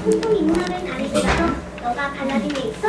통통 인나를 다니더라도 너가 갈라딘에 있어?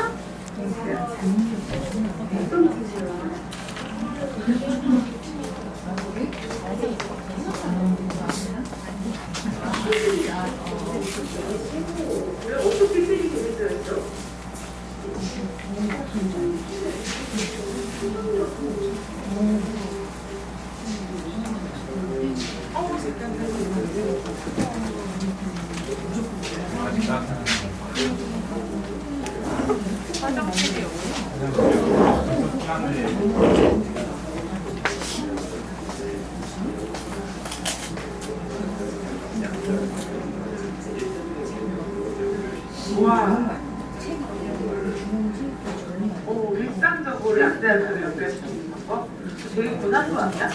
일상적으로 양자를 연결시키는 거? 되게 고난도 아니야?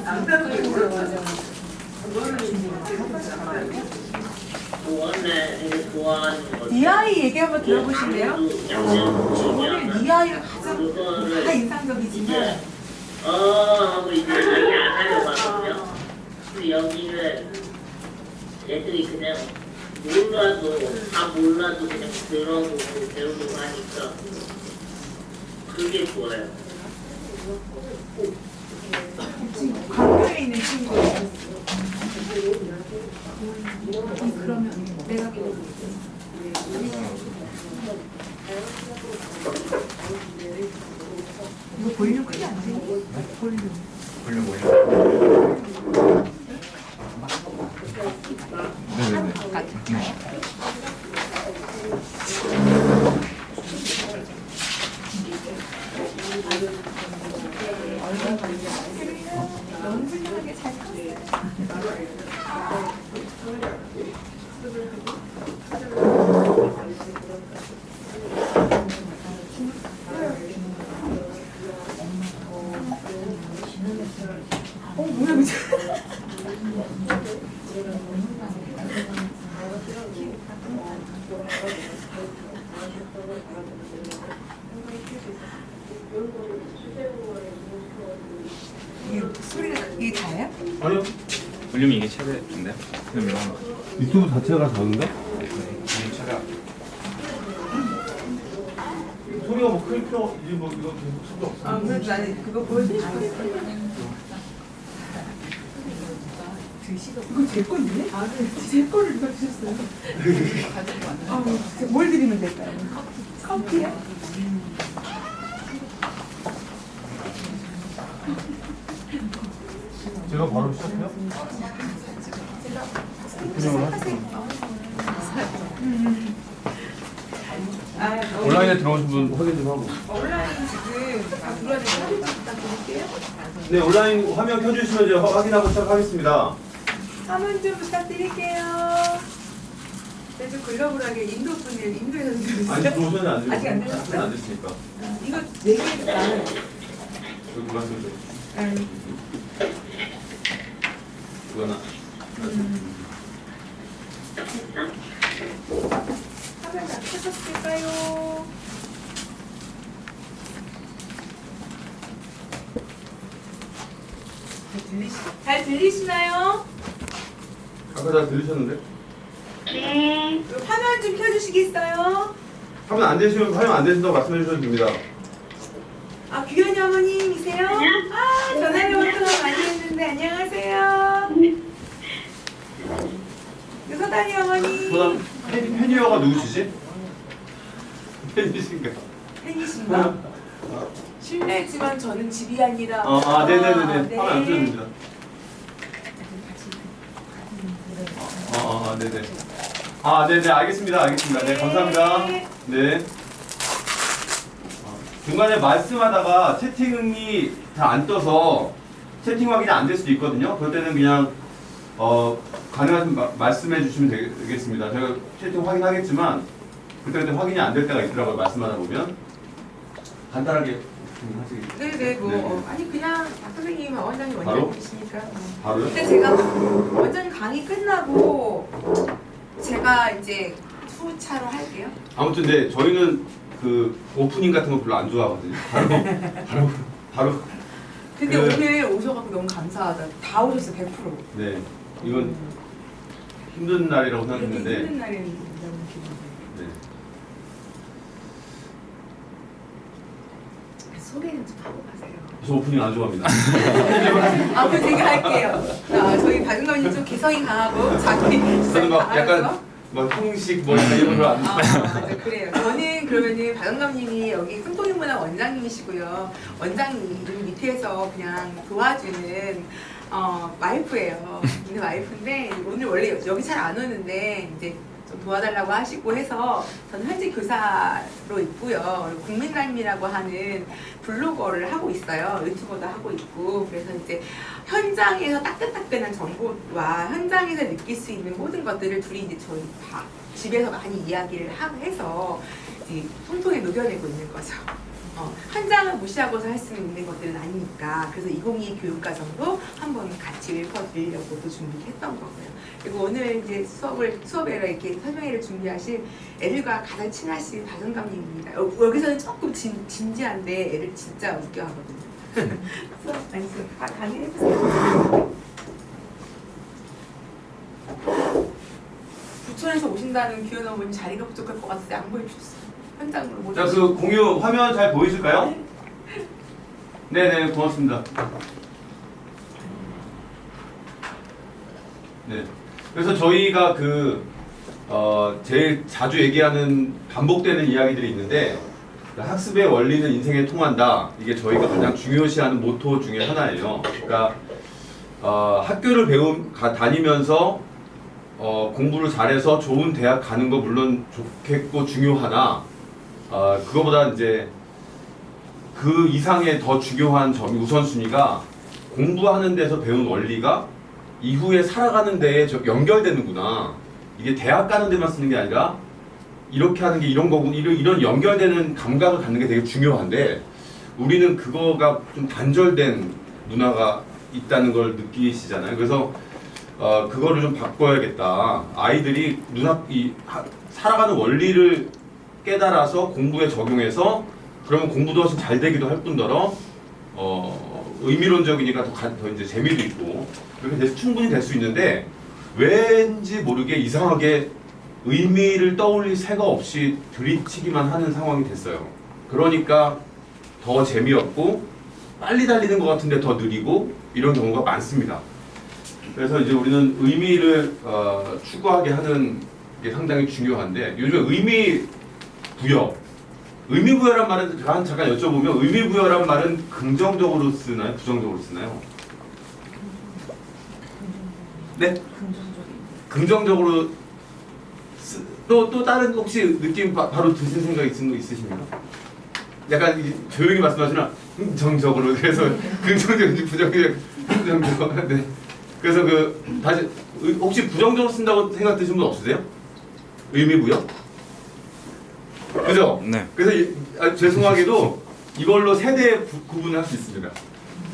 양자를 모르는 이 아이 얘기 한번 들어보실래요? 오늘 이 아이가 가장 인상적이지만 하고 이제 얘기 안 하려고 하거든요. 근데 여기는 애들이 그냥 다 몰라도 그냥 들어보고 배우고 하니까 그게 좋아요. 강변에 있는 친구예요. 그러면 내가 이거 볼륨 크게 안 돼? 볼륨. 볼륨 올려. 네네네. 너무 훌륭하게 잘 컸어요. 뭐야 미쳐. 이게 소리가 이게 다예요? 아니요. 볼륨이 이게 최대인데? 그러면 유튜브 자체가 다른데? 볼륨 최대. 소리가 뭐 클 필요 이제 뭐 이거 계속 소리 없어. 아 그래도 나는 그거 보여드리고 이거 제 건데? 아, 네. 제 거를 누가 주셨어요? 뭘 드리면 될까요? 커피요? 제가 바로 시작해요? 온라인에 들어오신 분 확인 좀 하고. 온라인 지금 다 들어야 되는 사진 좀 부탁드릴게요. 네, 온라인 화면 켜주시면 이제 확인하고 시작하겠습니다. 화면 좀 부탁드릴게요. 네, 좀 글로벌하게 인도 분들, 인도에서 아니, 들어오셨는데 안 되고. 아직 안 되셨어요? 안 됐으니까. 이거 4개 나눠요. 여기 말씀 좀. 아니, 이거나. 화면 다 켜졌을까요? 잘 들리시나요? 아까 다 들으셨는데? 네. 화면 좀 켜주시겠어요? 화면 안 되시면 화면 안 되신다고 말씀해 주셔도 됩니다. 아, 규현이 어머님이세요? 아, 전화를 통화 많이 했는데 안녕하세요. 서다니 어머니. 그다음 팬이어가 누구시지? 팬이신가? 팬이신가? 실례지만 저는 집이 아니라. 네네네네. 네. 화면 안 켜집니다. 네네. 네네. 알겠습니다. 알겠습니다. 네, 감사합니다. 네. 중간에 말씀하다가 채팅이 다 안 떠서 채팅 확인이 안 될 수도 있거든요. 그럴 때는 그냥 가능하시면 말씀해 주시면 되겠습니다. 제가 채팅 확인하겠지만 그때 확인이 안 될 때가 있더라고요. 말씀하다 보면 간단하게 하시겠죠. 네네 뭐 네. 아니 그냥 박 선생님 원장님 바로? 원장님이시니까. 바로요? 근데 제가 원장님 강의 끝나고 제가 이제 후차로 할게요. 아무튼 네 저희는 그 오프닝 같은 거 별로 안 좋아하거든요. 바로 근데 오늘 오셔갖고 너무 감사하다. 다 오셨어 100%. 네, 이건 힘든 날이라고 이렇게 생각했는데. 힘든 날에는 너무 기분이. 네. 소개는 좀 하고 가세요. 저 오프닝 안 좋아합니다. 그럼 제가 할게요. 저희 박은감님 좀 개성이 강하고 자기 저는 주장이 막 강하면서. 약간 막 형식 뭐 이런 걸 안. 맞아 그래요. 저는 그러면은 박은감님이 여기 상통인문화 원장님이시고요. 원장님 밑에서 그냥 도와주는 와이프예요. 근데 와이프인데 오늘 원래 여기 잘 안 오는데 이제 좀 도와달라고 하시고 해서 저는 현재 교사로 있고요. 그리고 국민남이라고 하는 블로거를 하고 있어요. 유튜버도 하고 있고 그래서 이제 현장에서 따끈따끈한 정보와 현장에서 느낄 수 있는 모든 것들을 둘이 이제 저희 집에서 많이 이야기를 해서 이제 통통에 녹여내고 있는 거죠. 현장을 무시하고서 할 수 있는 것들은 아니니까 그래서 2022 교육과정도 한번 같이 읽어드리려고 또 준비했던 거고요. 그리고 오늘 이제 수업에 이렇게 설명회를 준비하신 애들과 가장 친하신 박은감님입니다. 여기서는 조금 진지한데 애들 진짜 웃겨하거든요. 수업 강의해주세요. 부천에서 오신다는 귀여운 어머니 자리가 부족할 것 같아서 안 보여주셨어요. 현장으로 못 자, 그 공유 화면 잘 보이실까요? 네네, 고맙습니다. 네. 그래서 저희가 제일 자주 얘기하는 반복되는 이야기들이 있는데, 학습의 원리는 인생에 통한다. 이게 저희가 가장 중요시하는 모토 중에 하나예요. 그러니까, 학교를 다니면서, 공부를 잘해서 좋은 대학 가는 거 물론 좋겠고 중요하나, 그거보다 이제 그 이상의 더 중요한 점이 우선순위가 공부하는 데서 배운 원리가 이후에 살아가는 데에 연결되는구나. 이게 대학 가는 데만 쓰는 게 아니라 이렇게 하는 게 이런 거고 이런 연결되는 감각을 갖는 게 되게 중요한데 우리는 그거가 좀 단절된 문화가 있다는 걸 느끼시잖아요. 그래서 그거를 좀 바꿔야겠다. 아이들이 살아가는 원리를 깨달아서 공부에 적용해서 그러면 공부도 훨씬 잘 되기도 할 뿐더러 의미론적이니까 더 이제 재미도 있고 그렇게 충분히 될 수 있는데 왠지 모르게 이상하게 의미를 떠올릴 새가 없이 들이치기만 하는 상황이 됐어요. 그러니까 더 재미없고 빨리 달리는 것 같은데 더 느리고 이런 경우가 많습니다. 그래서 이제 우리는 의미를 추구하게 하는 게 상당히 중요한데 요즘에 의미부여란 말은 잠깐 여쭤보면 의미부여란 말은 긍정적으로 쓰나요? 부정적으로 쓰나요? 네? 긍정적으로 또 다른 혹시 느낌 바로 드신 생각 있으십니까? 약간 조용히 말씀하시나 긍정적으로 그래서 긍정적인지 부정적 네. 그래서 다시 혹시 부정적으로 쓴다고 생각 드신 분 없으세요? 의미부여? 그죠? 네. 그래서 죄송하게도 이걸로 세대 구분을 할 수 있습니다.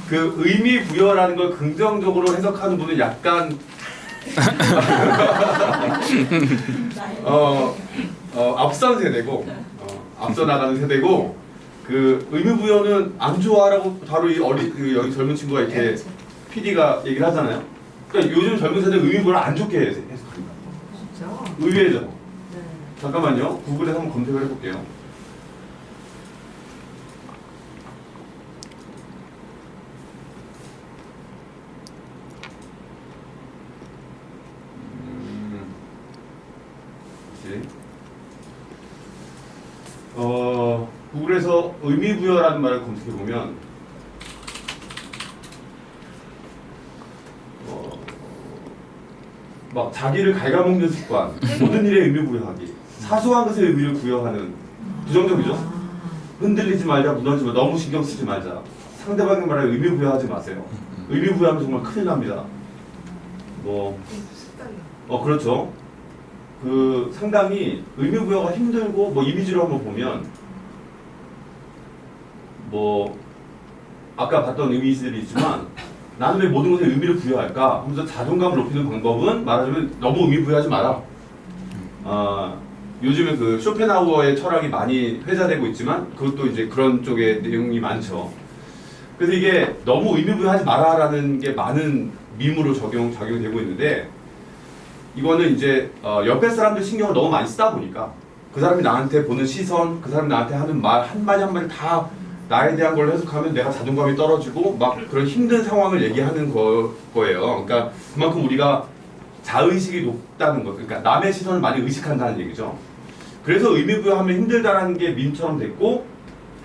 그 의미 부여라는 걸 긍정적으로 해석하는 분은 약간 앞선 세대고 앞서 나가는 세대고 그 의미 부여는 안 좋아라고 바로 여기 젊은 친구가 이렇게 PD가 얘기를 하잖아요. 그러니까 요즘 젊은 세대는 의미 부여를 안 좋게 해석합니다. 진짜? 의외죠. 네. 잠깐만요. 구글에서 한번 검색을 해볼게요. 구글에서 의미부여라는 말을 검색해보면 막 자기를 갉아먹는 습관, 모든 일에 의미부여하기, 사소한 것에 의미를 부여하는 부정적이죠? 흔들리지 말자, 무너지지 말자, 너무 신경 쓰지 말자, 상대방의 말에 의미부여하지 마세요. 의미부여하면 정말 큰일 납니다. 그렇죠. 상당히 의미부여가 힘들고 이미지로 한번 보면 아까 봤던 이미지들이 있지만 나는 왜 모든 것에 의미를 부여할까 하면서 자존감을 높이는 방법은 말하자면 너무 의미 부여하지 마라. 요즘에 쇼펜하우어의 철학이 많이 회자되고 있지만 그것도 이제 그런 쪽의 내용이 많죠. 그래서 이게 너무 의미부여하지 마라라는 게 많은 밈으로 적용이 되고 있는데 이거는 이제 옆에 사람들 신경을 너무 많이 쓰다 보니까 그 사람이 나한테 보는 시선, 그 사람이 나한테 하는 말 한마디 한마디 다 나에 대한 걸 해석하면 내가 자존감이 떨어지고 막 그런 힘든 상황을 얘기하는 거예요. 그러니까 그만큼 우리가 자의식이 높다는 거, 그러니까 남의 시선을 많이 의식한다는 얘기죠. 그래서 의미부여하면 힘들다라는 게 밈처럼 됐고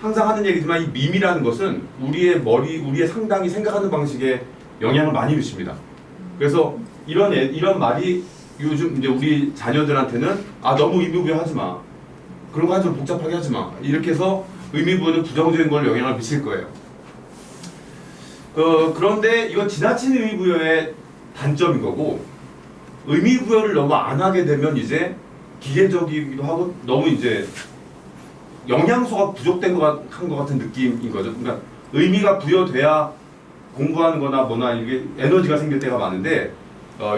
항상 하는 얘기지만 이 밈이라는 것은 우리의 상당히 생각하는 방식에 영향을 많이 미칩니다. 그래서 이런 말이 요즘 이제 우리 자녀들한테는 너무 의미부여하지 마. 그런 거 하지 마. 복잡하게 하지 마. 이렇게 해서 의미부여는 부정적인 걸 영향을 미칠 거예요. 그런데 이건 지나친 의미부여의 단점인 거고 의미부여를 너무 안 하게 되면 이제 기계적이기도 하고 너무 이제 영양소가 부족된 것 같은 느낌인 거죠. 그러니까 의미가 부여돼야 공부하는 거나 뭐나 이게 에너지가 생길 때가 많은데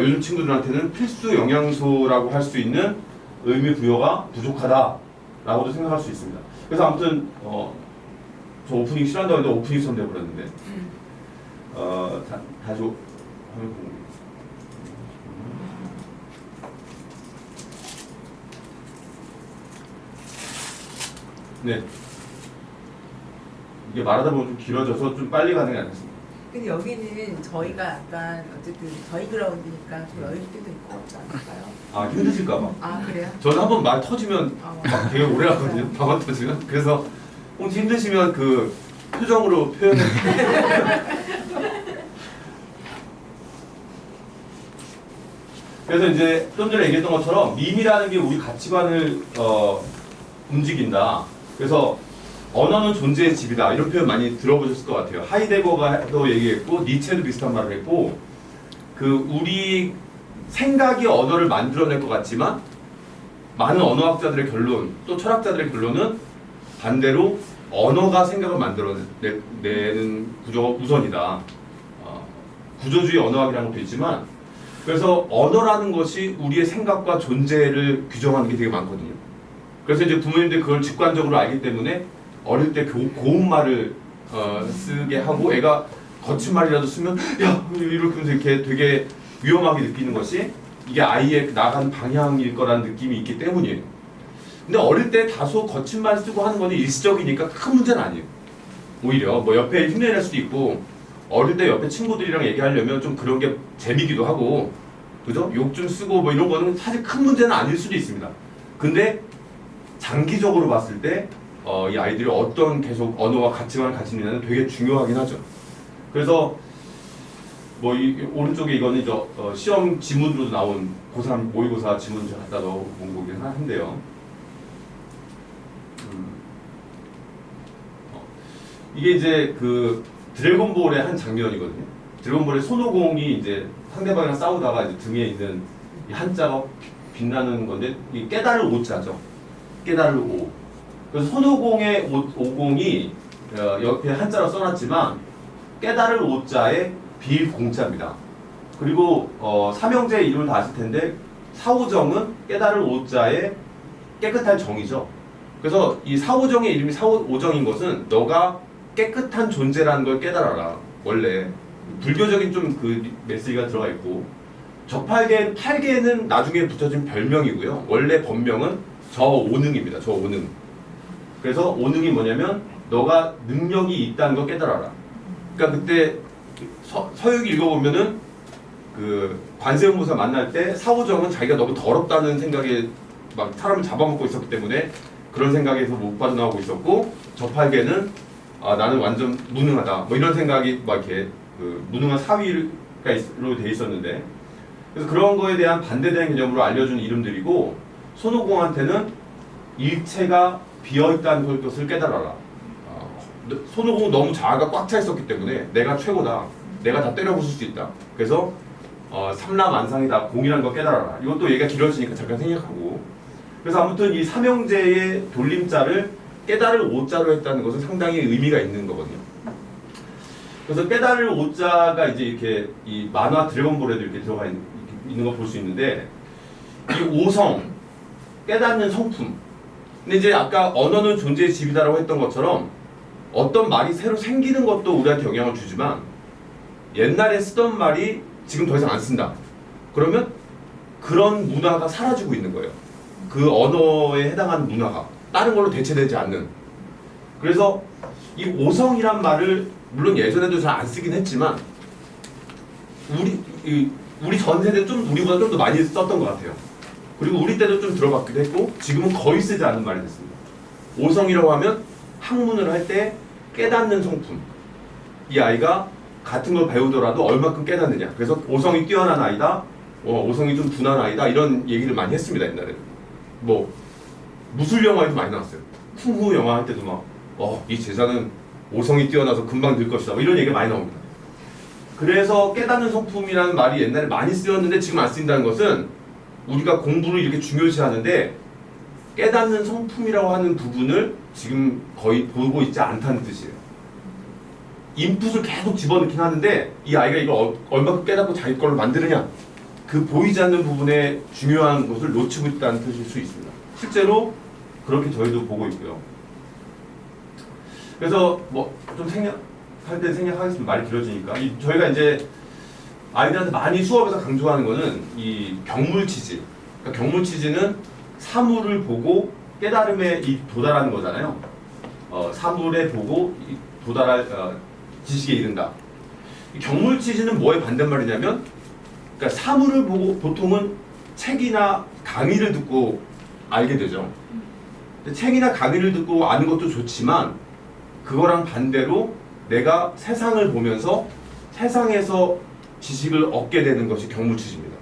요즘 친구들한테는 필수 영양소라고 할 수 있는 의미 부여가 부족하다라고도 생각할 수 있습니다. 그래서 아무튼 저 오프닝 싫어한다고 했는데 오프닝 처럼 돼버렸는데 다시 화면 보고 네. 이게 말하다 보면 좀 길어져서 좀 빨리 가는 게 아니었습니다. 근데 여기는 저희가 약간 어쨌든 저희 그라운드니까 좀 여유 때도 있고 그렇지 않을까요? 힘드실까봐. 그래요? 저는 한번 말 터지면 막 되게 오래 하거든요. 방언 터지면. 그래서 혹시 힘드시면 그 표정으로 표현해 그래서 이제 좀 전에 얘기했던 것처럼 밈이라는 게 우리 가치관을 움직인다. 그래서 언어는 존재의 집이다. 이런 표현 많이 들어보셨을 것 같아요. 하이데거가도 얘기했고 니체도 비슷한 말을 했고 우리 생각이 언어를 만들어낼 것 같지만 많은 언어학자들의 결론 또 철학자들의 결론은 반대로 언어가 생각을 만들어내는 구조가 우선이다. 구조주의 언어학이라는 것도 있지만 그래서 언어라는 것이 우리의 생각과 존재를 규정하는 게 되게 많거든요. 그래서 이제 부모님들 그걸 직관적으로 알기 때문에 어릴 때 고운 말을 쓰게 하고 애가 거친 말이라도 쓰면 야 이렇게 하면서 이렇게 되게 위험하게 느끼는 것이 이게 아이의 나가는 방향일 거라는 느낌이 있기 때문이에요. 근데 어릴 때 다소 거친 말 쓰고 하는 거는 일시적이니까 큰 문제는 아니에요. 오히려 뭐 옆에 흉내낼 수도 있고 어릴 때 옆에 친구들이랑 얘기하려면 좀 그런 게 재미기도 하고 그죠? 욕 좀 쓰고 뭐 이런 거는 사실 큰 문제는 아닐 수도 있습니다. 근데 장기적으로 봤을 때 이 아이들이 어떤 계속 언어와 가치관을 가지고 있느냐는 되게 중요하긴 하죠. 그래서 뭐 이 오른쪽에 이거는 시험 지문으로 나온 고3 모의고사 지문 제가 갖다 넣어본 거긴 한데요. 이게 이제 그 드래곤볼의 한 장면이거든요. 드래곤볼의 손오공이 이제 상대방이랑 싸우다가 이제 등에 있는 이 한자가 빛나는 건데 이 깨달을 오자죠. 깨달을 오. 그래서 손오공의 오공이 옆에 한자로 써놨지만 깨달을 오자에 비공자입니다. 그리고 삼형제의 이름을 다 아실 텐데 사오정은 깨달을 오자에 깨끗할 정이죠. 그래서 이 사오정의 이름이 사오정인 것은 너가 깨끗한 존재라는 걸 깨달아라. 원래 불교적인 좀 그 메시지가 들어가 있고 팔계는 나중에 붙여진 별명이고요. 원래 본명은 저오능입니다. 저오능. 그래서 오능이 뭐냐면 너가 능력이 있다는 걸 깨달아라. 그러니까 그때 서유기 읽어보면은 그 관세음보살 만날 때 사오정은 자기가 너무 더럽다는 생각에 막 사람을 잡아먹고 있었기 때문에 그런 생각에서 못 빠져나오고 있었고 저팔계는 나는 완전 무능하다 뭐 이런 생각이 막 이렇게 그 무능한 사위로 돼 있었는데 그래서 그런 거에 대한 반대되는 개념으로 알려준 이름들이고 손오공한테는 일체가 비어있다는 것을 깨달아라. 손오공은 너무 자아가 꽉 차 있었기 때문에 내가 최고다. 내가 다 때려 부술 수 있다. 그래서 삼라만상이다. 공이라는 걸 깨달아라. 이것도 얘기가 길어지니까 잠깐 생략하고 그래서 아무튼 이 삼형제의 돌림자를 깨달을 오자로 했다는 것은 상당히 의미가 있는 거거든요. 그래서 깨달을 오자가 이제 이렇게 이 만화 드래곤볼에도 이렇게 들어가 있는 거 볼 수 있는데 이 오성 깨닫는 성품. 근데 이제 아까 언어는 존재의 집이다라고 했던 것처럼 어떤 말이 새로 생기는 것도 우리한테 영향을 주지만 옛날에 쓰던 말이 지금 더 이상 안 쓴다. 그러면 그런 문화가 사라지고 있는 거예요. 그 언어에 해당하는 문화가 다른 걸로 대체되지 않는. 그래서 이 오성이란 말을 물론 예전에도 잘 안 쓰긴 했지만 우리 전 세대는 좀 우리보다 좀 더 많이 썼던 것 같아요. 그리고 우리 때도 좀 들어봤기도 했고 지금은 거의 쓰지 않는 말이 됐습니다. 오성이라고 하면 학문을 할 때 깨닫는 성품. 이 아이가 같은 걸 배우더라도 얼마큼 깨닫느냐. 그래서 오성이 뛰어난 아이다. 오성이 좀 둔한 아이다. 이런 얘기를 많이 했습니다. 옛날에. 뭐 무술 영화에도 많이 나왔어요. 쿵후 영화 할 때도 막 이 제자는 오성이 뛰어나서 금방 늘 것이다. 뭐 이런 얘기가 많이 나옵니다. 그래서 깨닫는 성품이라는 말이 옛날에 많이 쓰였는데 지금 안 쓰인다는 것은 우리가 공부를 이렇게 중요시하는데 깨닫는 성품이라고 하는 부분을 지금 거의 보고 있지 않다는 뜻이에요. 인풋을 계속 집어넣긴 하는데 이 아이가 이걸 얼마큼 깨닫고 자기 걸로 만드느냐, 그 보이지 않는 부분에 중요한 것을 놓치고 있다는 뜻일 수 있습니다. 실제로 그렇게 저희도 보고 있고요. 그래서 뭐 좀 생략할 때 생략하겠습니다. 말이 길어지니까. 저희가 이제 아이들한테 많이 수업에서 강조하는 거는 이 경물치지. 그러니까 경물치지는 사물을 보고 깨달음에 도달하는 거잖아요. 사물에 보고 도달할 지식에 이른다. 이 경물치지는 뭐의 반대말이냐면, 그러니까 사물을 보고 보통은 책이나 강의를 듣고 알게 되죠. 근데 책이나 강의를 듣고 아는 것도 좋지만 그거랑 반대로 내가 세상을 보면서 세상에서 지식을 얻게 되는 것이 경물치지입니다.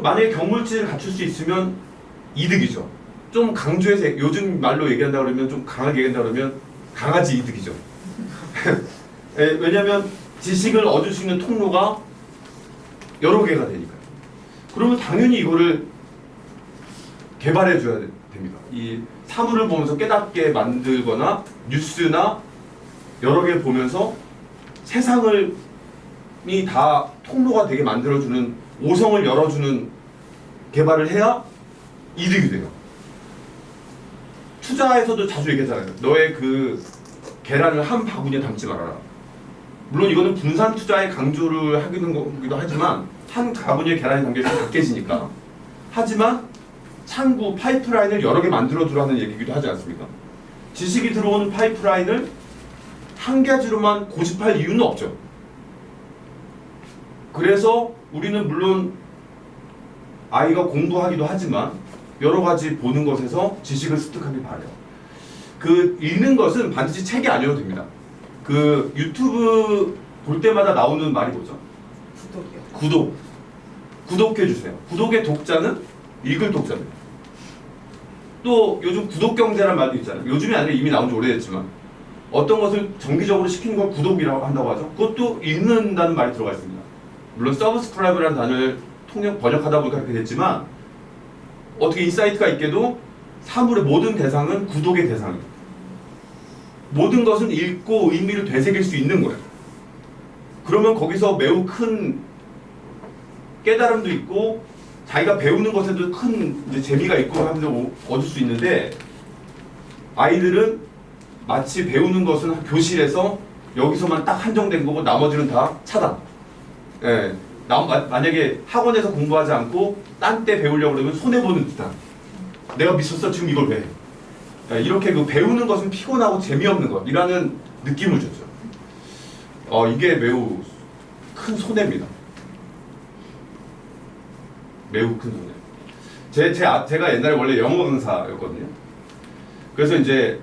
만약에 경물치를 갖출 수 있으면 이득이죠. 좀 강조해서 요즘 말로 얘기한다 그러면 좀 강하게 얘기한다 그러면 강아지 이득이죠. 왜냐하면 지식을 얻을 수 있는 통로가 여러 개가 되니까요. 그러면 당연히 이거를 개발해 줘야 됩니다. 이 사물을 보면서 깨닫게 만들거나 뉴스나 여러 개 보면서 세상을 다 통로가 되게 만들어주는, 오성을 열어주는 개발을 해야 이득이 돼요. 투자에서도 자주 얘기하잖아요. 너의 그 계란을 한 바구니에 담지 말아라. 물론 이거는 분산 투자에 강조를 하기는 거기도 하지만 한 바구니에 계란이 담겨있으면 다 깨지니까. 하지만 창구, 파이프라인을 여러 개 만들어두라는 얘기기도 하지 않습니까? 지식이 들어오는 파이프라인을 한 가지로만 고집할 이유는 없죠. 그래서 우리는 물론 아이가 공부하기도 하지만 여러 가지 보는 것에서 지식을 습득하길 바라요. 그 읽는 것은 반드시 책이 아니어도 됩니다. 그 유튜브 볼 때마다 나오는 말이 뭐죠? 구독이요. 구독해주세요. 구독의 독자는 읽을 독자입니다. 또 요즘 구독경제라는 말도 있잖아요. 요즘이 아니라 이미 나온 지 오래됐지만 어떤 것을 정기적으로 시키는 걸 구독이라고 한다고 하죠. 그것도 읽는다는 말이 들어가 있습니다. 물론 서브스크라이브라는 단어를 번역하다 보니까 그렇게 됐지만 어떻게 인사이트가 있게도 사물의 모든 대상은 구독의 대상이에요. 모든 것은 읽고 의미를 되새길 수 있는 거예요. 그러면 거기서 매우 큰 깨달음도 있고 자기가 배우는 것에도 큰 이제 재미가 있고 하면서 얻을 수 있는데, 아이들은 마치 배우는 것은 교실에서 여기서만 딱 한정된 거고 나머지는 다 차단. 예, 만약에 학원에서 공부하지 않고 딴 때 배우려고 그러면 손해보는 듯한, 내가 미쳤어 지금 이걸 왜 해? 예, 이렇게 그 배우는 것은 피곤하고 재미없는 것이라는 느낌을 줬죠. 이게 매우 큰 손해입니다. 매우 큰 손해. 제가 옛날에 원래 영어 강사였거든요. 그래서 이제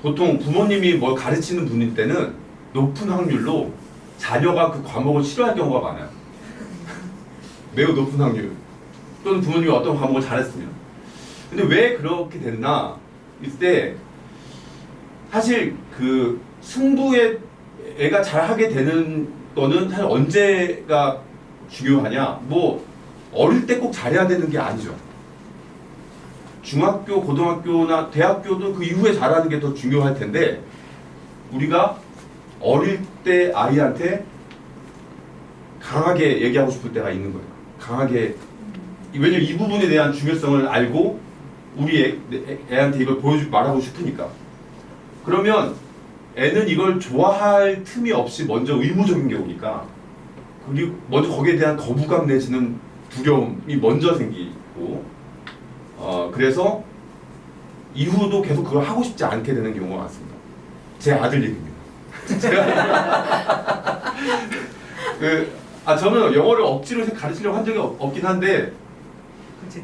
보통 부모님이 뭘 가르치는 분일 때는 높은 확률로 자녀가 그 과목을 싫어할 경우가 많아요. 매우 높은 확률. 또는 부모님이 어떤 과목을 잘했으면. 근데 왜 그렇게 됐나? 이때 사실 그 승부에 애가 잘하게 되는 거는 사실 언제가 중요하냐? 뭐 어릴 때 꼭 잘해야 되는 게 아니죠. 중학교, 고등학교나 대학교도 그 이후에 잘하는 게 더 중요할 텐데, 우리가 어릴 때 아이한테 강하게 얘기하고 싶을 때가 있는 거예요. 강하게. 왜냐면 이 부분에 대한 중요성을 알고 우리 애한테 이걸 말하고 싶으니까. 그러면 애는 이걸 좋아할 틈이 없이 먼저 의무적인 게 오니까 그리고 먼저 거기에 대한 거부감 내지는 두려움이 먼저 생기고 그래서 이후도 계속 그걸 하고 싶지 않게 되는 경우가 많습니다. 제 아들 얘기입니다. 제가 저는 영어를 억지로 가르치려고 한 적이 없긴 한데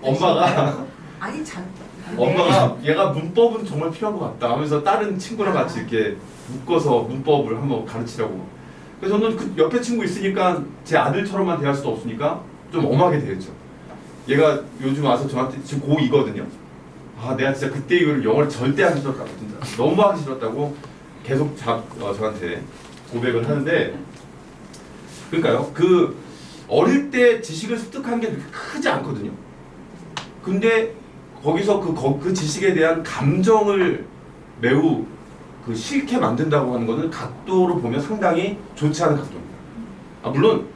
엄마가 아니 참. 엄마가 얘가 문법은 정말 필요한 것 같다 하면서 다른 친구랑 같이 이렇게 묶어서 문법을 한번 가르치려고. 그래서 저는 그 옆에 친구 있으니까 제 아들처럼만 대할 수도 없으니까 좀 엄하게 대했죠. 얘가 요즘 와서 저한테 지금 고2거든요. 아 내가 진짜 그때 이걸 영어를 절대 하기 싫었다고 진짜 너무 하기 싫었다고 계속 저한테 고백을 하는데 그러니까요. 그 어릴 때 지식을 습득하는 게 그렇게 크지 않거든요. 근데 거기서 그 지식에 대한 감정을 매우 싫게 만든다고 하는 것은 각도로 보면 상당히 좋지 않은 각도입니다. 물론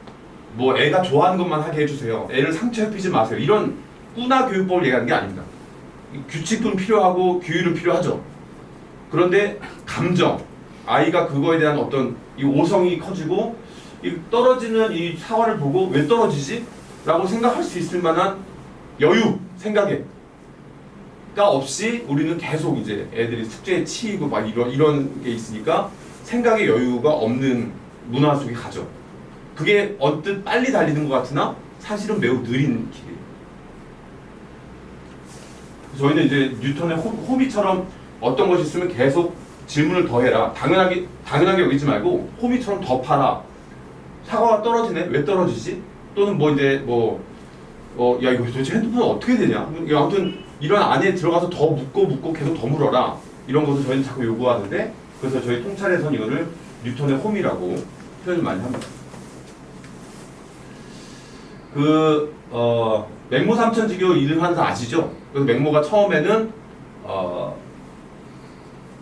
뭐 애가 좋아하는 것만 하게 해주세요. 애를 상처 입히지 마세요. 이런 꾸나 교육법을 얘기하는 게 아닙니다. 규칙은 필요하고 규율은 필요하죠. 그런데 감정, 아이가 그거에 대한 어떤 이 오성이 커지고 이 떨어지는 이 사활을 보고 왜 떨어지지? 라고 생각할 수 있을 만한 여유, 생각에 없이 우리는 계속 이제 애들이 숙제에 치이고 막 이런 게 있으니까 생각의 여유가 없는 문화 속에 가죠. 그게 언뜻 빨리 달리는 것 같으나 사실은 매우 느린 길이에요. 저희는 이제 뉴턴의 호미처럼 어떤 것이 있으면 계속 질문을 더 해라. 당연하게 여기지 말고 호미처럼 더 파라. 사과가 떨어지네? 왜 떨어지지? 또는 뭐 이제 야 이거 도대체 핸드폰 어떻게 되냐? 아무튼 이런 안에 들어가서 더 묻고 계속 더 물어라. 이런 것을 저희는 자꾸 요구하는데 그래서 저희 통찰에서는 이거를 뉴턴의 홈이라고 표현을 많이 합니다. 맹모 삼천지교 이름 하는 사람 아시죠? 그래서 맹모가 처음에는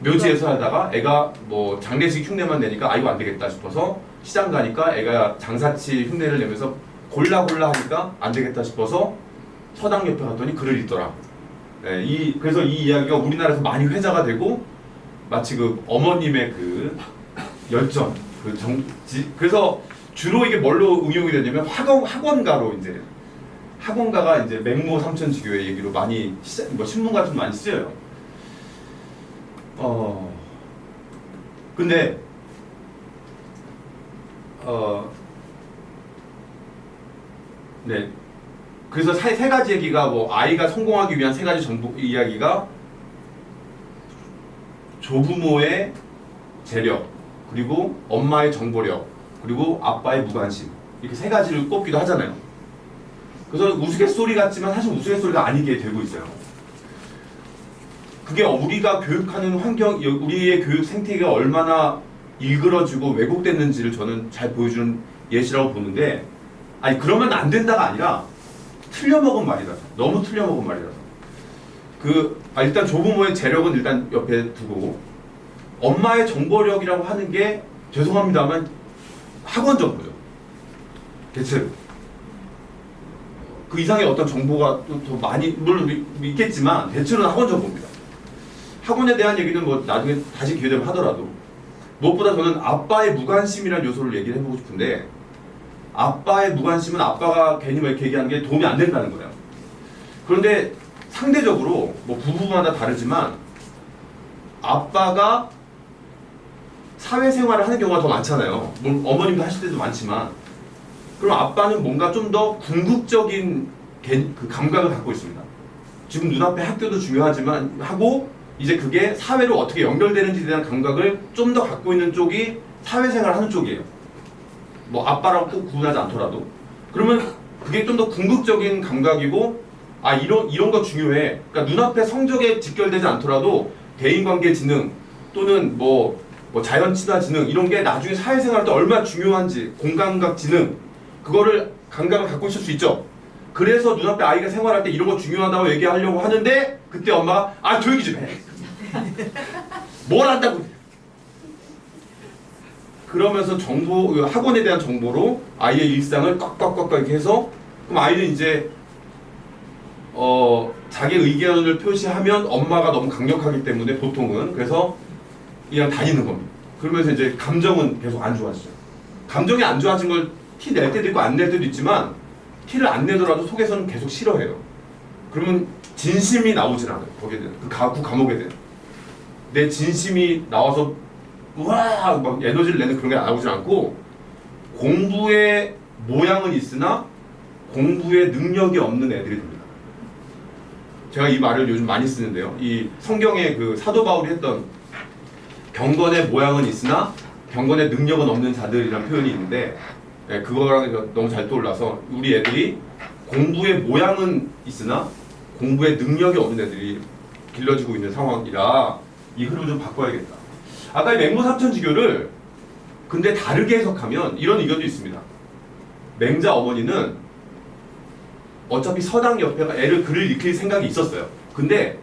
묘지에서 하다가 애가 뭐 장례식 흉내만 내니까 이거 안 되겠다 싶어서 시장 가니까 애가 장사치 흉내를 내면서 골라 하니까 안 되겠다 싶어서 서당 옆에 갔더니 글을 읽더라. 네, 그래서 이 이야기가 우리나라에서 많이 회자가 되고 마치 그 어머님의 그 열정, 그래서 주로 이게 뭘로 응용이 되냐면 학원가로 이제 학원가가 이제 맹모 삼천지교의 얘기로 많이 신문 같은 거 많이 쓰여요. 근데 네. 그래서 세 가지 얘기가 아이가 성공하기 위한 세 가지 정보 이야기가 조부모의 재력, 그리고 엄마의 정보력, 그리고 아빠의 무관심, 이렇게 세 가지를 꼽기도 하잖아요. 그래서 우스갯소리 같지만 사실 우스갯소리가 아니게 되고 있어요. 그게 우리가 교육하는 환경, 우리의 교육 생태계가 얼마나 일그러지고 왜곡됐는지를 저는 잘 보여주는 예시라고 보는데, 아니 그러면 안 된다가 아니라 틀려먹은 말이라서, 너무 틀려먹은 말이라서. 일단 조부모의 재력은 일단 옆에 두고, 엄마의 정보력이라고 하는 게 죄송합니다만 학원 정보죠. 대체로 그 이상의 어떤 정보가 또 더 많이 물론 있겠지만 대체로는 학원 정보입니다. 학원에 대한 얘기는 뭐 나중에 다시 기회 되면 하더라도, 무엇보다 저는 아빠의 무관심이라는 요소를 얘기를 해보고 싶은데, 아빠의 무관심은 아빠가 괜히 뭐 이렇게 얘기하는 게 도움이 안 된다는 거예요. 그런데 상대적으로 뭐 부부마다 다르지만 아빠가 사회생활을 하는 경우가 더 많잖아요. 물론 어머님도 하실 때도 많지만, 그럼 아빠는 뭔가 좀 더 궁극적인 그 감각을 갖고 있습니다. 지금 눈앞에 학교도 중요하지만 하고, 이제 그게 사회로 어떻게 연결되는지에 대한 감각을 좀 더 갖고 있는 쪽이 사회생활을 하는 쪽이에요. 뭐 아빠라고 꼭 구분하지 않더라도. 그러면 그게 좀 더 궁극적인 감각이고, 이런 거 중요해. 그러니까 눈앞에 성적에 직결되지 않더라도 대인관계 지능 또는 뭐 자연 친화 지능, 이런 게 나중에 사회생활 때 얼마나 중요한지, 공감각 지능, 그거를 감각을 갖고 있을 수 있죠. 그래서 눈앞에 아이가 생활할 때 이런 거 중요하다고 얘기하려고 하는데, 그때 엄마가 조용히 좀 해. 뭘 한다고. 그러면서 학원에 대한 정보로 아이의 일상을 꽉꽉꽉 이렇게 해서, 그럼 아이는 이제 자기 의견을 표시하면 엄마가 너무 강력하기 때문에 보통은, 그래서 그냥 다니는 겁니다. 그러면서 이제 감정은 계속 안 좋아지죠. 감정이 안 좋아진 걸 티 낼 때도 있고 안 낼 때도 있지만 티를 안 내더라도 속에서는 계속 싫어해요. 그러면 진심이 나오질 않아요. 거기에 대한 그 과목에 대한 내 진심이 나와서 우와 막 에너지를 내는 그런 게 나오질 않고 공부의 모양은 있으나 공부의 능력이 없는 애들이 됩니다. 제가 이 말을 요즘 많이 쓰는데요. 이 성경에 그 사도 바울이 했던 경건의 모양은 있으나 경건의 능력은 없는 자들이라는 표현이 있는데 그거랑 너무 잘 떠올라서 우리 애들이 공부의 모양은 있으나 공부의 능력이 없는 애들이 길러지고 있는 상황이라 이 흐름을 좀 바꿔야겠다. 아까 이 맹모삼천지교를 근데 다르게 해석하면 이런 의견도 있습니다. 맹자 어머니는 어차피 서당 옆에가 애를 글을 익힐 생각이 있었어요. 근데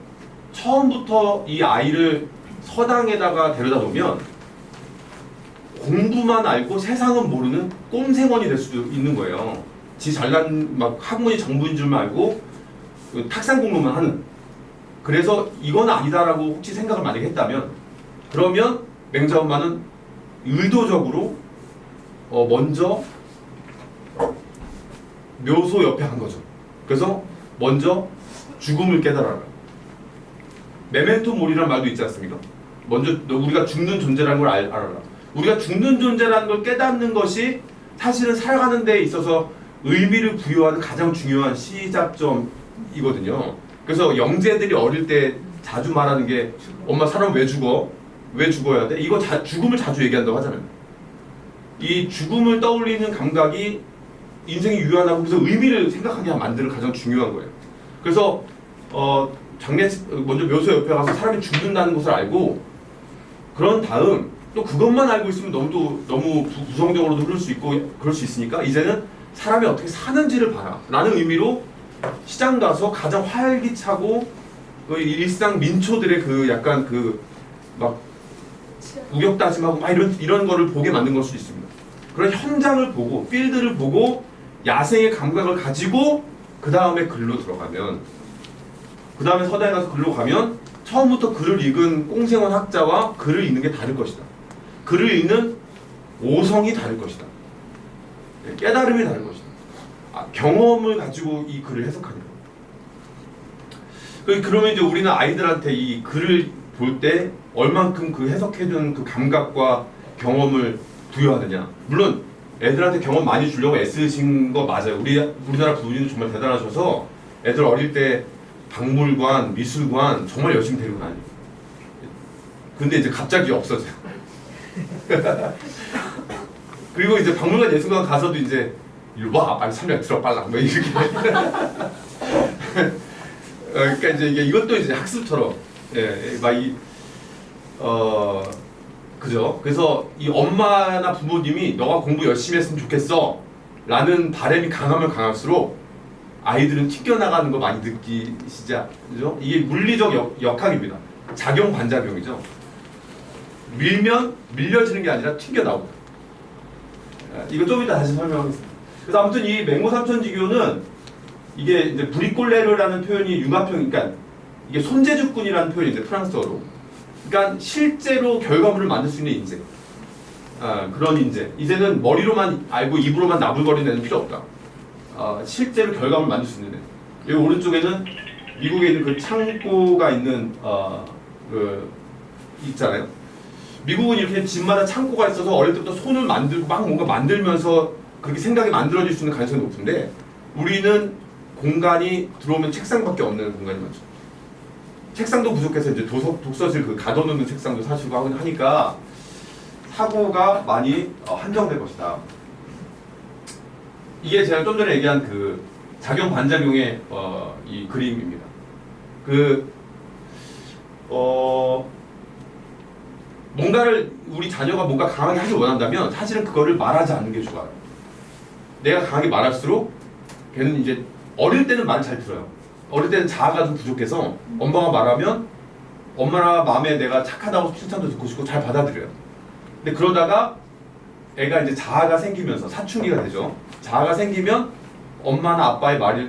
처음부터 이 아이를 서당에다가 데려다 놓으면 공부만 알고 세상은 모르는 꼼생원이 될 수도 있는 거예요. 지 잘난 막 학문이 전부인 줄만 알고 탁상 공부만 하는. 그래서 이건 아니다라고 혹시 생각을 만약에 했다면 그러면 맹자 엄마는 의도적으로 먼저 묘소 옆에 한 거죠. 그래서 먼저 죽음을 깨달아라. 메멘토 모리라는 말도 있지 않습니까? 먼저 우리가 죽는 존재라는 걸 알아라. 우리가 죽는 존재라는 걸 깨닫는 것이 사실은 살아가는 데 있어서 의미를 부여하는 가장 중요한 시작점이거든요. 그래서 영재들이 어릴 때 자주 말하는 게 엄마 사람 왜 죽어? 왜 죽어야 돼? 이거 죽음을 자주 얘기한다고 하잖아요. 이 죽음을 떠올리는 감각이 인생이 유한하고 그래서 의미를 생각하게 만드는 가장 중요한 거예요. 그래서 장례 먼저 묘소 옆에 가서 사람이 죽는다는 것을 알고 그런 다음 또 그것만 알고 있으면 너무 부정적으로도 흐를 수 있고 그럴 수 있으니까 이제는 사람이 어떻게 사는지를 봐라 라는 의미로 시장 가서 가장 활기차고 그 일상 민초들의 그 약간 그 막 우격다짐하고 막 이런 거를 보게 만든 걸 수 있습니다. 그런 현장을 보고 필드를 보고 야생의 감각을 가지고 그 다음에 글로 들어가면 그 다음에 서당에 가서 글로 가면 처음부터 글을 읽은 꽁생원 학자와 글을 읽는 게 다를 것이다. 글을 읽는 오성이 다를 것이다. 깨달음이 다를 것이다. 경험을 가지고 이 글을 해석하는 거예요. 그러면 이제 우리는 아이들한테 이 글을 볼 때 얼만큼 그 해석해준 그 감각과 경험을 부여하느냐. 물론 애들한테 경험 많이 주려고 애쓰신 거 맞아요. 우리나라 부모님도 정말 대단하셔서 애들 어릴 때 박물관, 미술관 정말 열심히 데리고 다녀요. 근데 이제 갑자기 없어져요. 그리고 이제 박물관 예술관 가서도 이제 이리 와 빨리 3년 들어 빨라 뭐 이렇게 그러니까 이제 이것도 이제 학습처럼 그죠? 그래서 이 엄마나 부모님이 너가 공부 열심히 했으면 좋겠어 라는 바람이 강하면 강할수록 아이들은 튀겨나가는 거 많이 느끼시죠? 그죠? 이게 물리적 역학입니다. 작용 반작용이죠. 밀면 밀려지는 게 아니라 튀겨나오고. 이거 좀 이따 다시 설명하겠습니다. 그래서 아무튼 이 맹모삼천지교는 이게 이제 브리꼴레르라는 표현이 융합형, 그러니까 이게 손재주꾼이라는 표현인데 프랑스어로. 그러니까 실제로 결과물을 만들 수 있는 인재. 그런 인재. 이제는 머리로만 알고 입으로만 나불거리는 애는 필요 없다. 실제로 결과물을 만들 수 있는 애. 여기 오른쪽에는 미국에 있는 그 창고가 있는 있잖아요. 미국은 이렇게 집마다 창고가 있어서 어릴 때부터 손을 만들고 막 뭔가 만들면서 그렇게 생각이 만들어질 수 있는 가능성이 높은데 우리는 공간이 들어오면 책상밖에 없는 공간이 많죠. 책상도 부족해서 이제 독서실 그 가둬놓는 책상도 사시고 하니까 사고가 많이 한정될 것이다. 이게 제가 좀 전에 얘기한 그 작용 반작용의 이 그림입니다. 뭔가를 우리 자녀가 뭔가 강하게 하길 원한다면 사실은 그거를 말하지 않는 게 좋아요. 내가 강하게 말할수록 걔는 이제 어릴 때는 말을 잘 들어요. 어릴 때는 자아가 좀 부족해서 엄마가 말하면 엄마나 마음에 내가 착하다고 칭찬도 듣고 싶고 잘 받아들여요. 근데 그러다가 애가 이제 자아가 생기면서 사춘기가 되죠. 자아가 생기면 엄마나 아빠의 말을